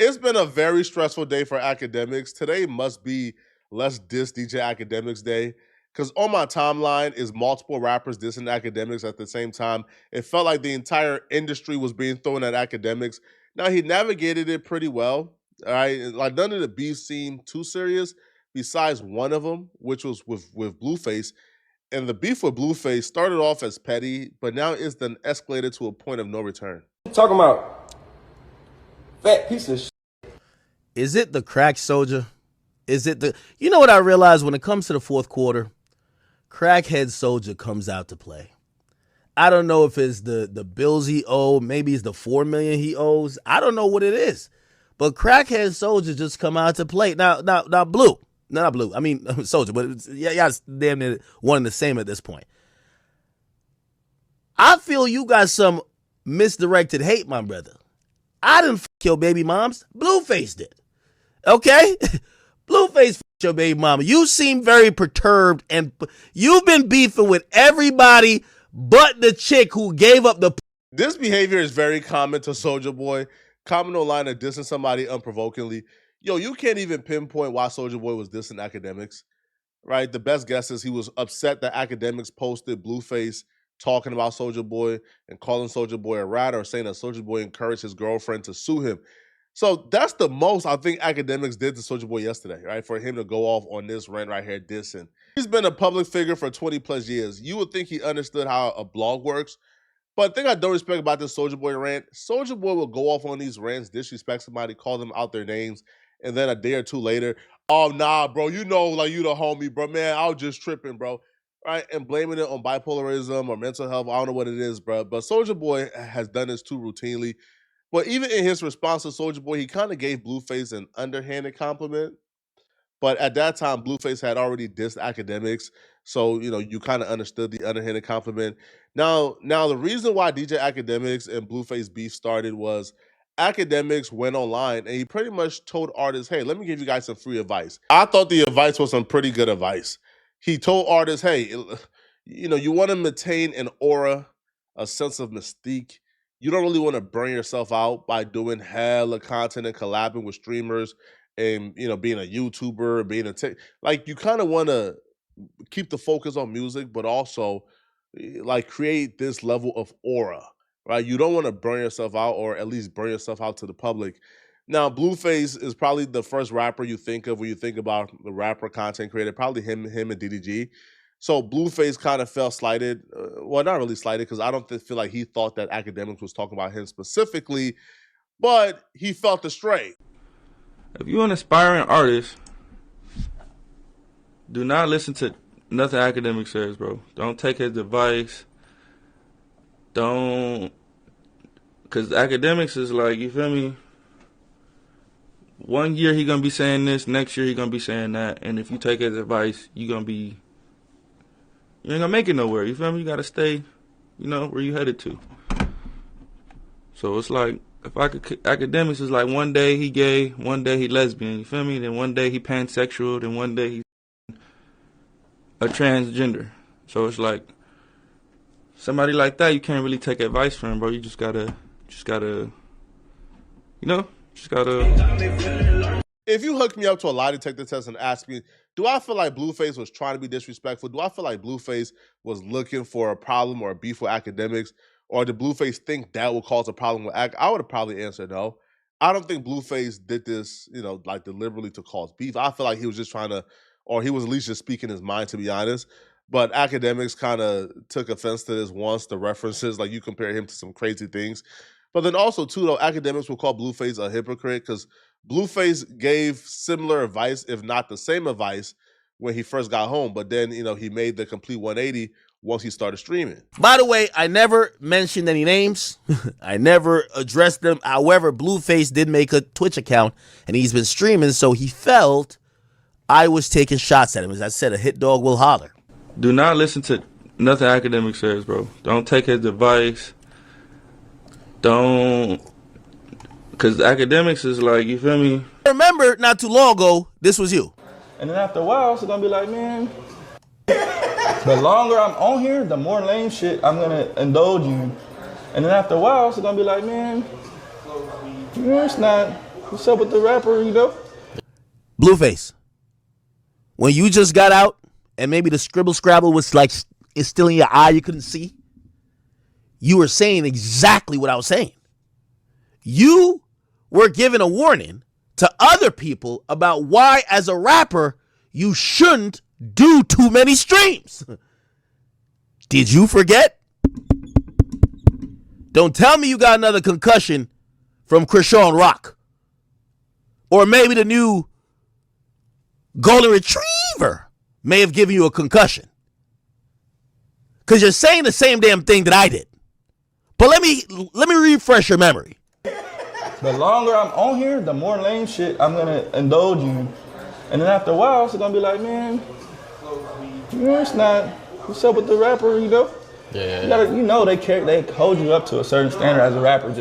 It's been a very stressful day for academics. Today must be Let's Diss DJ Academics Day. Because on my timeline is multiple rappers dissing academics at the same time. It felt like the entire industry was being thrown at academics. Now he navigated it pretty well. All right. Like none of the beefs seemed too serious, besides one of them, which was with Blueface. And the beef with Blueface started off as petty, but now it's then escalated to a point of no return. Talking about fat piece of shit. Is it the crack Soldier? Is it the... You know what I realized when it comes to the fourth quarter? Crackhead Soldier comes out to play. I don't know if it's the bills he owed. Maybe it's the $4 million he owes. I don't know what it is. But Crackhead Soldier just come out to play. Now, Blue. No, not Blue. I mean, Soldier. But it's damn near one and the same at this point. I feel you got some misdirected hate, my brother. I didn't your baby moms. Blueface did. Okay? Blueface your baby mama. You seem very perturbed, and you've been beefing with everybody but the chick who gave up the... This behavior is very common to Soulja Boy. Common line of dissing somebody unprovokingly. Yo, you can't even pinpoint why Soulja Boy was dissing academics, right? The best guess is he was upset that academics posted Blueface talking about Soulja Boy and calling Soulja Boy a rat, or saying that Soulja Boy encouraged his girlfriend to sue him. So that's the most I think academics did to Soulja Boy yesterday, right? For him to go off on this rant right here, dissing. He's been a public figure for 20 plus years. You would think he understood how a blog works. But the thing I don't respect about this Soulja Boy rant, Soulja Boy will go off on these rants, disrespect somebody, call them out their names, and then a day or two later, oh, nah, bro, you know, like, you the homie, bro. Man, I was just tripping, bro. Right? And blaming it on bipolarism or mental health. I don't know what it is, bro. But Soulja Boy has done this too routinely. But even in his response to Soulja Boy, he kind of gave Blueface an underhanded compliment. But at that time, Blueface had already dissed academics. So, you know, you kind of understood the underhanded compliment. Now, the reason why DJ Academics and Blueface beef started was Academics went online and he pretty much told artists, hey, let me give you guys some free advice. I thought the advice was some pretty good advice. He told artists, hey, you know, you want to maintain an aura, a sense of mystique. You don't really want to burn yourself out by doing hella content and collabing with streamers and, you know, being a YouTuber, being a tech. Like, you kind of want to keep the focus on music, but also like create this level of aura, right? You don't want to burn yourself out, or at least burn yourself out to the public. Now, Blueface is probably the first rapper you think of when you think about the rapper content creator, probably him and DDG. So Blueface kind of felt slighted. Well, not really slighted, because I don't feel like he thought that Academics was talking about him specifically, but he felt the stray. If you're an aspiring artist, do not listen to nothing Academics says, bro. Don't take his advice. Don't, because Academics is like, you feel me? One year he gonna be saying this, next year he gonna be saying that, and if you take his advice, you ain't gonna make it nowhere. You feel me? You gotta stay, you know, where you headed to. So it's like, if Academics is like, one day he gay, one day he lesbian, you feel me? Then one day he pansexual, then one day he's a transgender. So it's like, somebody like that, you can't really take advice from, bro. You just gotta, you know, If you hook me up to a lie detector test and ask me, do I feel like Blueface was trying to be disrespectful? Do I feel like Blueface was looking for a problem or a beef with Academics? Or did Blueface think that would cause a problem with I would have probably answered no. I don't think Blueface did this, you know, like deliberately to cause beef. I feel like he was just trying to, or he was at least just speaking his mind, to be honest. But Academics kind of took offense to this once, the references, like you compare him to some crazy things. But then also, too, though, Academics will call Blueface a hypocrite, because Blueface gave similar advice, if not the same advice, when he first got home. But then, you know, he made the complete 180 once he started streaming. By the way, I never mentioned any names. I never addressed them. However, Blueface did make a Twitch account, and he's been streaming, so he felt I was taking shots at him. As I said, a hit dog will holler. Do not listen to nothing Academics says, bro. Don't take his advice. Don't, because Academics is like, you feel me? Remember, not too long ago, this was you. And then after a while, it's gonna be like, man, the longer I'm on here, the more lame shit I'm gonna indulge in. And then after a while, it's gonna be like, man, you know, it's not What's up with the rapper, you know? Blueface, when you just got out and maybe the scribble scrabble was like it's still in your eye, you couldn't see, you were saying exactly what I was saying. You were giving a warning to other people about why, as a rapper, you shouldn't do too many streams. Did you forget? Don't tell me you got another concussion from Krishan Rock. Or maybe the new Golden Retriever may have given you a concussion. Because you're saying the same damn thing that I did. But let me refresh your memory. The longer I'm on here, the more lame shit I'm gonna indulge in. And then after a while, it's gonna be like, man, you know, it's not, what's up with the rapper, you know? Yeah. You know, they hold you up to a certain standard as a rapper,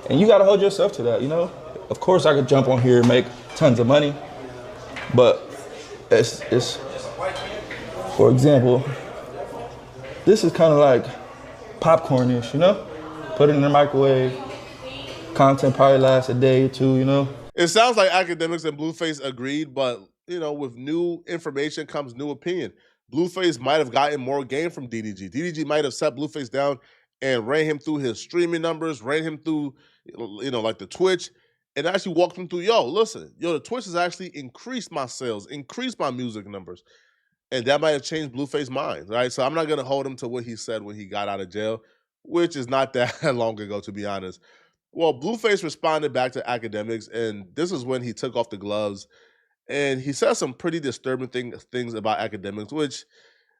and you gotta hold yourself to that, you know? Of course I could jump on here and make tons of money, but it's for example, this is kind of like popcorn-ish, you know? Put it in the microwave, content probably lasts a day or two, you know? It sounds like Akademiks and Blueface agreed, but with new information comes new opinion. Blueface might have gotten more game from DDG. DDG might have set Blueface down and ran him through his streaming numbers, ran him through, like the Twitch, and actually walked him through, listen, the Twitch has actually increased my sales, increased my music numbers. And that might have changed Blueface's mind, right? So I'm not going to hold him to what he said when he got out of jail, which is not that long ago, to be honest. Well, Blueface responded back to Akademiks, and this is when he took off the gloves, and he said some pretty disturbing things about Akademiks, which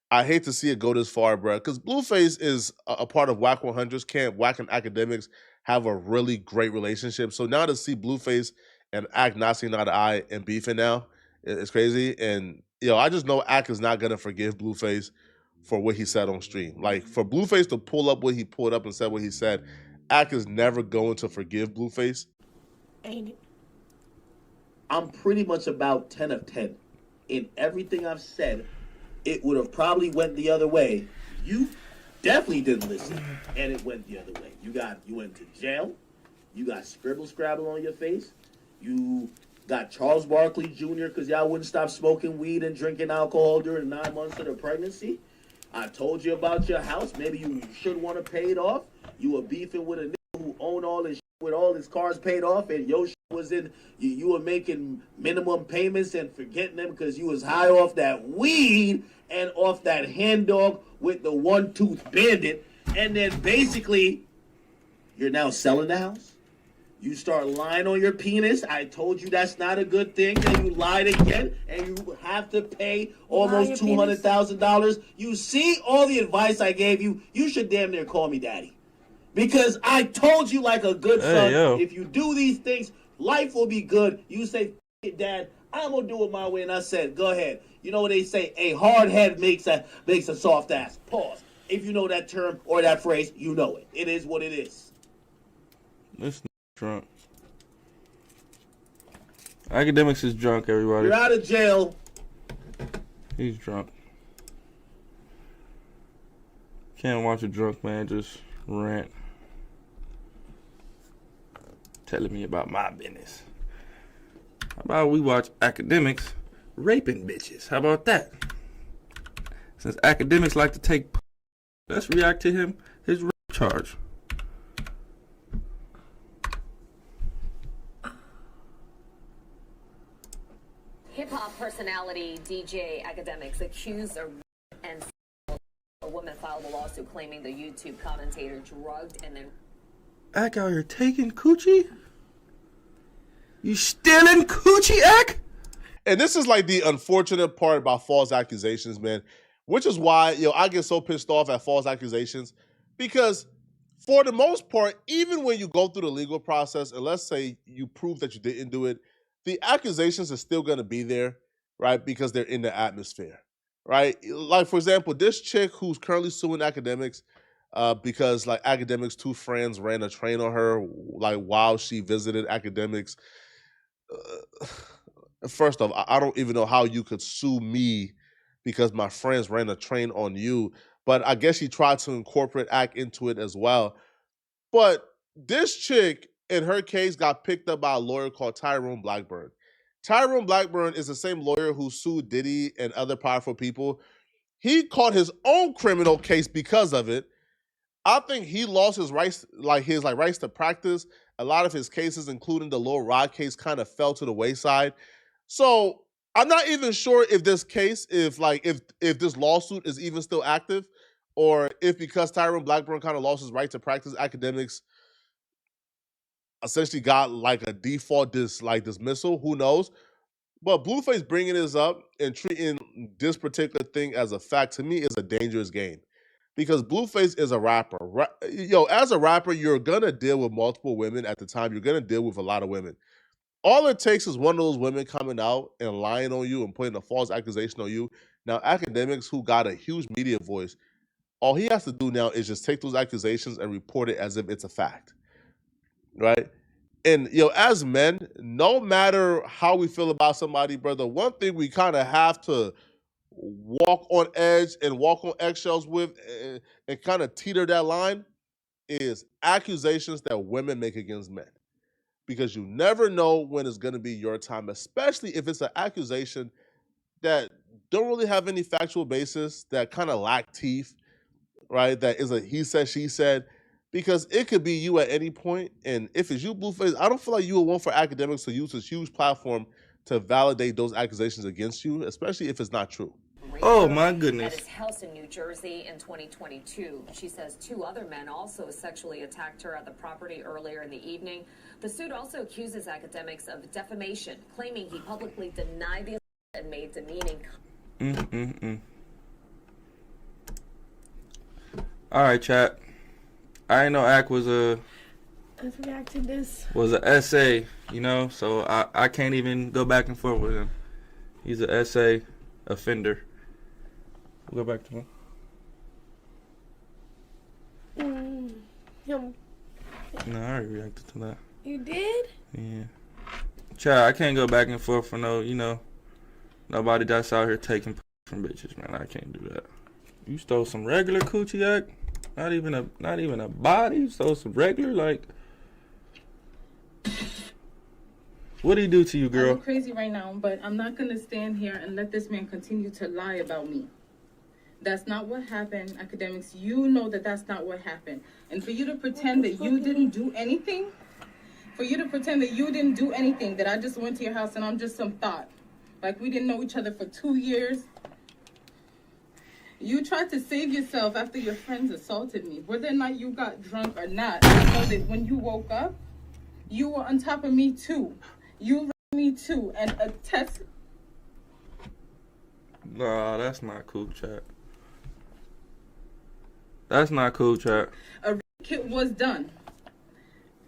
I hate to see it go this far, bro, because Blueface is a part of Whack 100's camp. Whack and Akademiks have a really great relationship. So now to see Blueface and Ak not seeing eye to eye and beefing now, it's crazy. And, I just know Ak is not going to forgive Blueface for what he said on stream. Like, for Blueface to pull up what he pulled up and said what he said, Ak is never going to forgive Blueface. Ain't it? I'm pretty much about 10 of 10. In everything I've said, it would have probably went the other way. You definitely didn't listen, and it went the other way. You went to jail. You got scribble scrabble on your face. You got Charles Barkley Jr. because y'all wouldn't stop smoking weed and drinking alcohol during 9 months of the pregnancy. I told you about your house. Maybe you should want to pay it off. You were beefing with a nigga who owned all his shit with all his cars paid off, and your shit was in. You were making minimum payments and forgetting them because you was high off that weed and off that hand dog with the one-tooth bandit. And then basically, you're now selling the house. You start lying on your penis. I told you that's not a good thing. Then you lied again, and you have to pay almost $200,000. You see all the advice I gave you. You should damn near call me daddy. Because I told you like a good son, if you do these things, life will be good. You say, Dad, I'm going to do it my way. And I said, go ahead. You know what they say? A hard head makes a soft ass. Pause. If you know that term or that phrase, you know it. It is what it is. This drunk. Akademiks is drunk, everybody. You're out of jail. He's drunk. Can't watch a drunk man just rant. Telling me about my business. How about we watch Akademiks raping bitches? How about that? Since Akademiks like to take, let's react to his rape charge. Hip-hop personality DJ Akademiks accused of and a woman filed a lawsuit claiming the YouTube commentator drugged and then Ak out here taking coochie? You stealing coochie, Ak? And this is like the unfortunate part about false accusations, man, which is why, I get so pissed off at false accusations, because for the most part, even when you go through the legal process, and let's say you prove that you didn't do it, the accusations are still going to be there, right? Because they're in the atmosphere, right? Like, for example, this chick who's currently suing Akademiks because, like, Akademiks' two friends ran a train on her, like, while she visited Akademiks. First off, I don't even know how you could sue me because my friends ran a train on you. But I guess she tried to incorporate Ak into it as well. But this chick in her case, got picked up by a lawyer called Tyrone Blackburn. Tyrone Blackburn is the same lawyer who sued Diddy and other powerful people. He caught his own criminal case because of it. I think he lost his rights, like rights to practice. A lot of his cases, including the Lil Rod case, kind of fell to the wayside. So I'm not even sure if this case, if this lawsuit is even still active, or if because Tyrone Blackburn kind of lost his right to practice, Academics essentially got like a default dismissal. Who knows? But Blueface bringing this up and treating this particular thing as a fact to me is a dangerous game because Blueface is a rapper. As a rapper, you're gonna deal with multiple women at the time. You're gonna deal with a lot of women. All it takes is one of those women coming out and lying on you and putting a false accusation on you. Now, Academics, who got a huge media voice, all he has to do now is just take those accusations and report it as if it's a fact, right? And as men, no matter how we feel about somebody, brother, one thing we kind of have to walk on edge and walk on eggshells with and kind of teeter that line is accusations that women make against men. Because you never know when it's going to be your time, especially if it's an accusation that don't really have any factual basis, that kind of lack teeth, right? That is a he said, she said, because it could be you at any point. And if it's you, Blueface, I don't feel like you would want for Academics to use this huge platform to validate those accusations against you, especially if it's not true. Oh, my goodness. At his house in New Jersey in 2022. She says 2 other men also sexually attacked her at the property earlier in the evening. The suit also accuses Academics of defamation, claiming he publicly denied the assault and made demeaning. All right, chat. I didn't know Ack was a essay, so I can't even go back and forth with him. He's an essay offender. We'll go back to him. No, I already reacted to that. You did? Yeah. Chat, I can't go back and forth for nobody that's out here taking from bitches, man. I can't do that. You stole some regular coochie, Ack? Not even a body. You stole some regular, like. What did he do to you, girl? I'm crazy right now, but I'm not gonna stand here and let this man continue to lie about me. That's not what happened, Academics. You know that that's not what happened. And for you to pretend that you didn't do anything, that I just went to your house and I'm just some thought, like we didn't know each other for 2 years. You tried to save yourself after your friends assaulted me. Whether or not you got drunk or not, I know that when you woke up, you were on top of me too. You raped me too, and a test. Nah, that's not cool, chat. That's not cool, chat. A kit was done.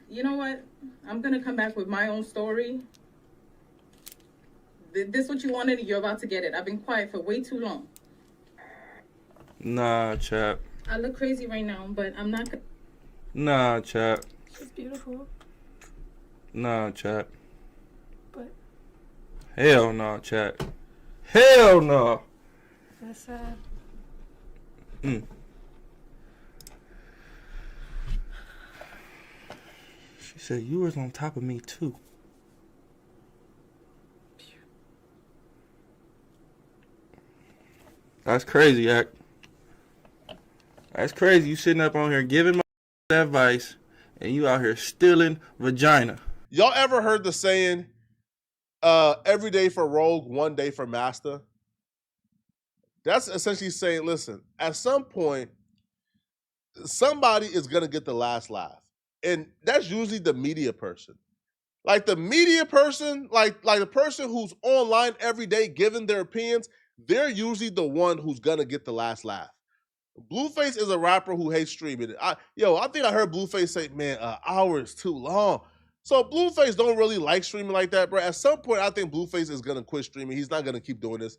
You know what? I'm gonna come back with my own story. This what you wanted, and you're about to get it. I've been quiet for way too long. Nah, chat. I look crazy right now, but I'm not. Nah, chat. It's beautiful. Nah, chat. But. Hell no, chat. Hell no. That's sad. She said you was on top of me too. That's crazy, Ack. That's crazy. You sitting up on here giving my advice, and you out here stealing vagina. Y'all ever heard the saying, every day for Rogue, one day for Master? That's essentially saying, listen, at some point, somebody is going to get the last laugh. And that's usually the media person. Like the media person, like the person who's online every day giving their opinions, they're usually the one who's going to get the last laugh. Blueface is a rapper who hates streaming. I think I heard Blueface say, man, an hour is too long. So Blueface don't really like streaming like that, bro. At some point, I think Blueface is going to quit streaming. He's not going to keep doing this.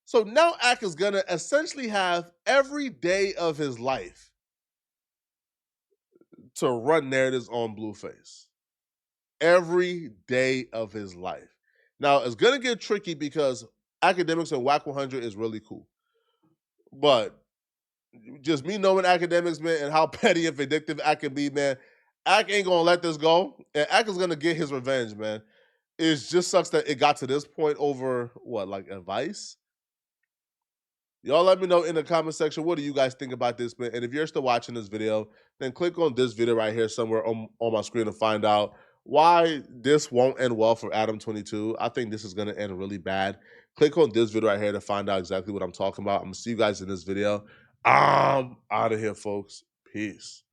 So now Ack is going to essentially have every day of his life to run narratives on Blueface. Every day of his life. Now, it's going to get tricky because Akademiks and Whack 100 is really cool. But just me knowing Akademiks, man, and how petty and vindictive I can be, man, Ak ain't gonna let this go, and Ak is gonna get his revenge, man. It just sucks that it got to this point over what, like advice? Y'all let me know in the comment section, what do you guys think about this, man? And if you're still watching this video, then click on this video right here somewhere on my screen to find out why this won't end well for Adam 22. I think this is going to end really bad. Click on this video right here to find out exactly what I'm talking about. I'm going to see you guys in this video. I'm out of here, folks. Peace.